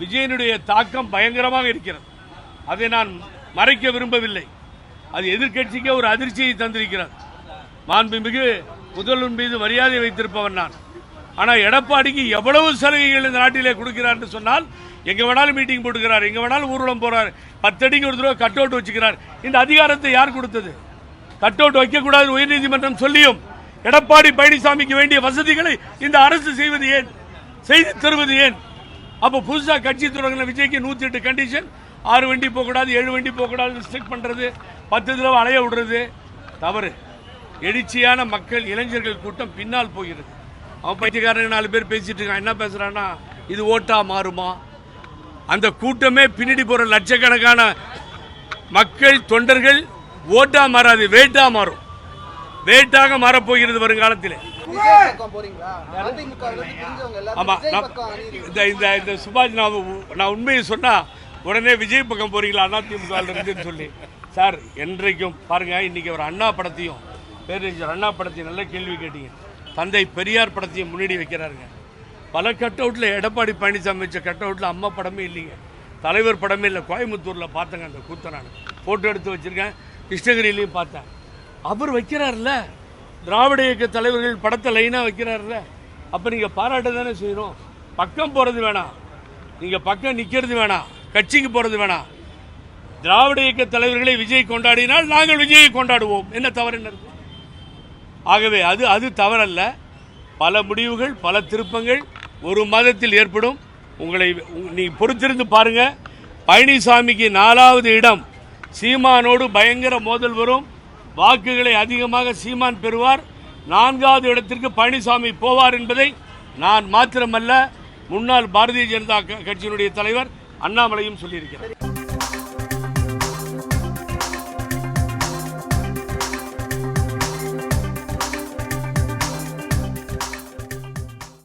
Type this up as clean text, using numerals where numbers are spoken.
விஜயனுடைய தாக்கம் பயங்கரமாக இருக்கிறது. அதை நான் மறைக்க விரும்பவில்லை. அது எதிர்க்கட்சிக்கு ஒரு அதிர்ச்சியை தந்திருக்கிறது. மாண்புமிகு முதல்வர் மீது மரியாதை வைத்திருப்பவன் நான். ஆனால் எடப்பாடிக்கு எவ்வளவு சலுகைகள் இந்த நாட்டிலே கொடுக்கிறார் என்று சொன்னால், எங்க வேணாலும் மீட்டிங் போட்டுக்கிறார், எங்க வேணாலும் ஊர்வலம் போறார், 10 அடிக்கு ஒரு தடவை கட் அவுட் வச்சுக்கிறார். இந்த அதிகாரத்தை யார் கொடுத்தது? கட் அவுட் வைக்கக்கூடாது உயர்நீதிமன்றம் சொல்லியும் எடப்பாடி பழனிசாமிக்கு வேண்டிய வசதிகளை இந்த அரசு செய்வது ஏன், செய்து தருவது ஏன்? அப்போ புதுசாக கட்சி தொடங்கின விஜய்க்கு 108 கண்டிஷன், 6 வண்டி போகக்கூடாது, 7 வண்டி போகக்கூடாது, ஸ்ட்ரிக்ட் பண்றது, 10 தடவை அலைய விடுறது தவறு. எழுச்சியான மக்கள் இளைஞர்கள் கூட்டம் பின்னால் போகிறது. அவன் பைத்தியக்காரங்க 4 பேர் பேசிட்டு இருக்கான். என்ன பேசுறான்னா, இது ஓட்டா மாறுமா? அந்த கூட்டமே பின்னாடி போற லட்சக்கணக்கான மக்கள் தொண்டர்கள் ஓட்டா மாறாது, வேட்டா மாறும். வேட்டாக மாறப்போகிறது வருங்காலத்தில். இந்த சுபாஷ், நான் உண்மையை சொன்னா உடனே விஜய் பக்கம் போறீங்களா அதிமுக இருந்து சொல்லி. சார், என்றைக்கும் பாருங்க, இன்னைக்கு ஒரு அண்ணா படத்தையும் பேரறிஞர் அண்ணா படத்தையும் நல்ல கேள்வி கேட்டீங்க. தந்தை பெரியார் படத்தையும் முன்னாடி வைக்கிறாருங்க. பல கட் அவுட்ல எடப்பாடி பழனிசாமி வச்ச கட் அவுட்ல அம்மா படமே இல்லைங்க, தலைவர் படமே இல்லை. கோயம்புத்தூர்ல பார்த்தேங்க அந்த கூத்த, நான் போட்டோ எடுத்து வச்சிருக்கேன், கிருஷ்ணகிரியிலையும் பார்த்தேன். அவர் வைக்கிறார்ல, திராவிட இயக்க தலைவர்கள் படத்தை லைனா வைக்கிறார்ல, அப்ப நீங்க பாராட்ட தானே செய்யணும். பக்கம் போறது வேணாம், நீங்க பக்கம் நிக்கிறது வேணாம், கட்சிக்கு போறது வேணாம். திராவிட இயக்க தலைவர்களை விஜய் கொண்டாடினால் நாங்கள் விஜயை கொண்டாடுவோம். என்ன தவறு என்ன இருக்கு? ஆகவே அது தவறல்ல. பல முடிவுகள், பல திருப்பங்கள் ஒரு மாதத்தில் ஏற்படும். உங்களை நீ பொறுத்திருந்து பாருங்க. பழனிசாமிக்கு 4வது இடம், சீமானோடு பயங்கர மோதல் வரும். வாக்குகளை அதிகமாக சீமான் பெறுவார். 4வது இடத்திற்கு பழனிசாமி போவார் என்பதை நான் மாத்திரமல்ல, முன்னாள் பாரதிய ஜனதா கட்சியினுடைய தலைவர் அண்ணாமலையும் சொல்லியிருக்கிறார்.